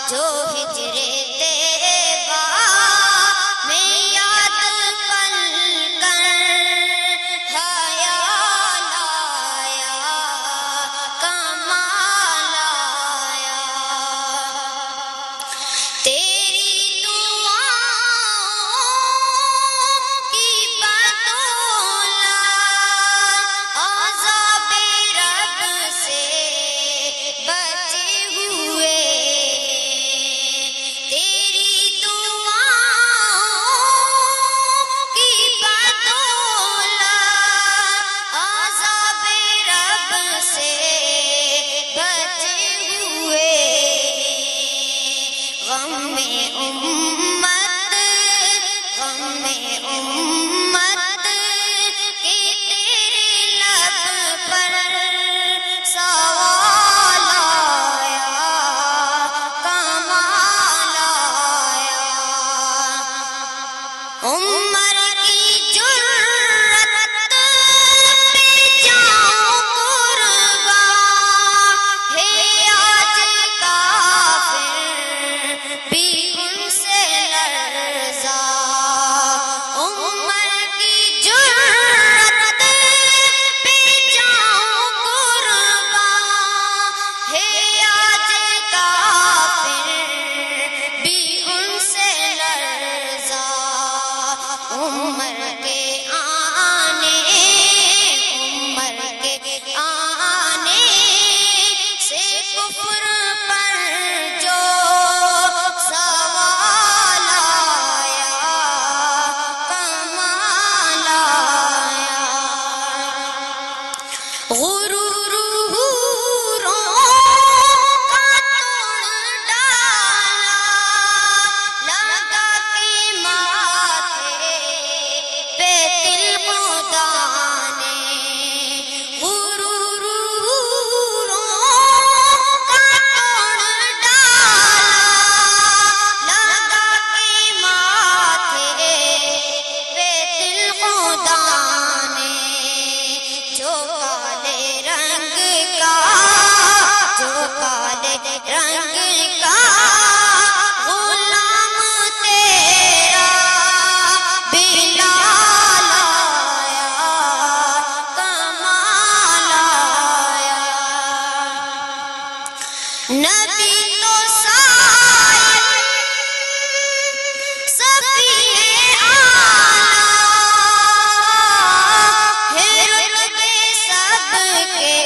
جو ہجرے طیبہ میں یاد پل کر خیال آیا کمال آیا تیری دعاؤں کی بدولت عذاب رب سے بچے ہوئے تیری دعاؤں کی بدولت عذاب رب سے بچے ہوئے غم میں امت کہ تیرے لب پر سوال آیا کمال آیا عمر کی جرت پہ جاؤں قربان ہے آج کافر بھی ان سے لرزا عمر کی جرت پہ جاؤں قربان ہے آج کافر بھی ان سے لرزا عمر کے آنے سے کفر پر جو سوال آیا کمال آیا غروروں کا توڑ ڈالا لگا کے ماتھے پہ تل خدا نے غروروں کا توڑ ڈالا لگا کے ماتھے پہ تل خدا نے جو کالے رنگ کا غلام تیرا بلال آیا کمال آیا نبی تو صاحب صفی اعلیٰ ہے رتبے سب کے